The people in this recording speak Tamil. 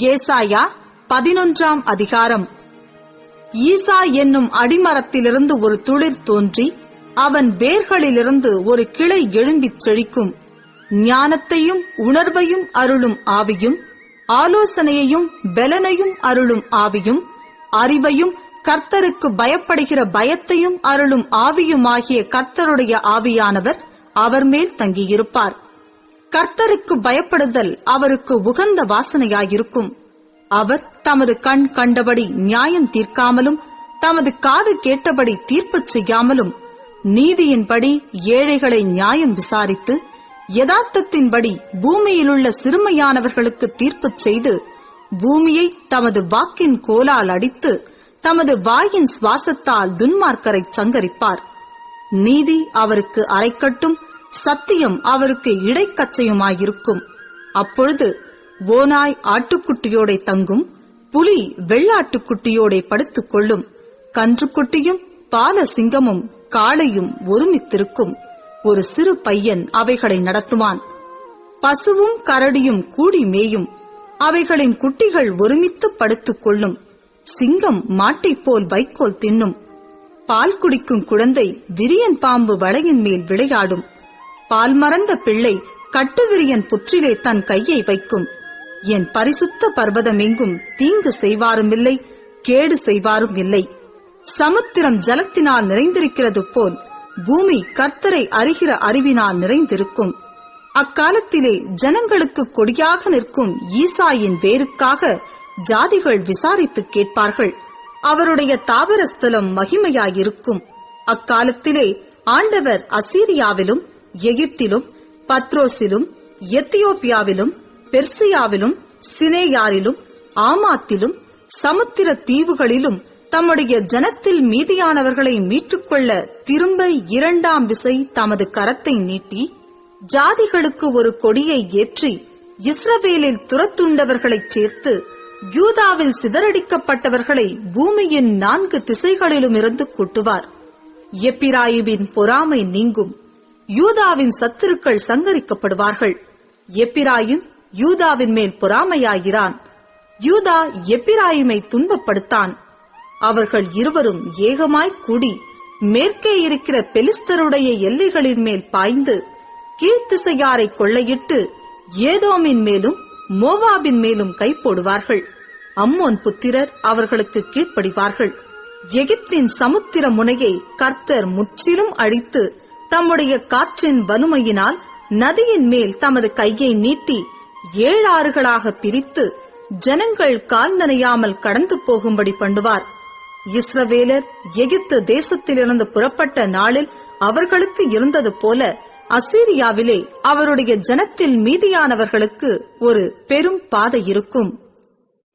ஏசாயா 11ஆம் அதிகாரம். ஈசா என்னும் அடிமரத்திலிருந்து ஒரு துளிர் தோன்றி அவன் வேர்களிலிருந்து ஒரு கிளை எழும்பிச் செழிக்கும். ஞானத்தையும் உணர்வையும் அருளும் ஆவியும், ஆலோசனையையும் பெலனையும் அருளும் ஆவியும், அறிவையும் கர்த்தருக்கு பயப்படுகிற பயத்தையும் அருளும் ஆவியுமாகிய கர்த்தருடைய ஆவியானவர் அவர் மேல் தங்கியிருப்பார். கர்த்தருக்கு பயப்படுதல் அவருக்கு உகந்த வாசனையாயிருக்கும். அவர் தமது கண் கண்டபடி நியாயம் தீர்க்காமலும் தமது காது கேட்டபடி தீர்ப்பு செய்யாமலும் நீதியின்படி ஏழைகளை நியாயம் விசாரித்து யதார்த்தத்தின்படி பூமியிலுள்ள சிறுமையானவர்களுக்கு தீர்ப்பு செய்து பூமியை தமது வாக்கின் கோலால் அடித்து தமது வாயின் சுவாசத்தால் துன்மார்க்கரை சங்கரிப்பார். நீதி அவருக்கு அரைக்கட்டும், சத்தியம் அவருக்கு இடைக்கச்சையுமாயிருக்கும். அப்பொழுது ஓநாய் ஆட்டுக்குட்டியோடே தங்கும், புலி வெள்ளாட்டுக்குட்டியோடே படுத்துக் கொள்ளும். கன்றுக்குட்டியும் பால சிங்கமும் காளையும் ஒருமித்திருக்கும். ஒரு சிறு பையன் அவைகளை நடத்துவான். பசுவும் கரடியும் கூடி மேயும், அவைகளின் குட்டிகள் ஒருமித்து படுத்துக் கொள்ளும். சிங்கம் மாட்டைப் போல் வைக்கோல் தின்னும். பால் குடிக்கும் குழந்தை விரியன் பாம்பு வளையின் மேல் விளையாடும். பால் மறந்த பிள்ளை கட்டுவிரியன் புற்றிலே தன் கையை வைக்கும். என் பரிசுத்த பர்வதமெங்கும் தீங்கு செய்வாருமில்லை, கேடு செய்வாரும் இல்லை. சமுத்திரம் ஜலத்தினால் நிறைந்திருக்கிறது போல் பூமி கர்த்தரை அறிகிற அறிவினால் நிறைந்திருக்கும். அக்காலத்திலே ஜனங்களுக்கு கொடியாக நிற்கும் ஈசாயின் வேருக்காக ஜாதிகள் விசாரித்து கேட்பார்கள். அவருடைய தாவரஸ்தலம் மகிமையாயிருக்கும். அக்காலத்திலே ஆண்டவர் அசீரியாவிலும் எகிப்திலும் பத்ரோசிலும் எத்தியோப்பியாவிலும் பெர்சியாவிலும் சினேயாரிலும் ஆமாத்திலும் சமுத்திர தீவுகளிலும் தம்முடைய ஜனத்தில் மீதியானவர்களை மீட்டுக்கொள்ள திரும்ப 2ஆம் விசை தமது கரத்தை நீட்டி ஜாதிகளுக்கு ஒரு கொடியை ஏற்றி இஸ்ரவேலில் துரத்துண்டவர்களைச் சேர்த்து யூதாவில் சிதறடிக்கப்பட்டவர்களை பூமியின் 4 திசைகளிலுமிருந்து கூட்டுவார். எப்பிராயிமின் பொறாமை நீங்கும், யூதாவின் சத்துருக்கள் சங்கரிக்கப்படுவார்கள். எப்பிராயிம் யூதாவின் மேல் பொறாமையாகிறான், யூதா எப்பிராயிமை துன்பப்படுத்தான். அவர்கள் இருவரும் ஏகமாய்க் கூடி மேற்கே இருக்கிற பெலிஸ்தருடைய எல்லைகளின் மேல் பாய்ந்து கீழ்த்திசையாரை கொள்ளையிட்டு ஏதோமின் மேலும் மோவாபின் மேலும் கை போடுவார்கள். அம்மோன் புத்திரர் அவர்களுக்கு கீழ்ப்படிவார்கள். எகிப்தின் சமுத்திர முனையை கர்த்தர் முற்றிலும் அழித்து தம்முடைய காற்றின் வலுமையினால் நதியின் மேல் தமது கையை நீட்டி 7 ஆறுகளாக பிரித்து ஜனங்கள் கால் நனையாமல் கடந்து போகும்படி பண்ணுவார். இஸ்ரவேலர் எகிப்து தேசத்திலிருந்து புறப்பட்ட நாளில் அவர்களுக்கு இருந்தது போல அசீரியாவிலே அவருடைய ஜனத்தில் மீதியானவர்களுக்கு ஒரு பெரும் பாதை இருக்கும்.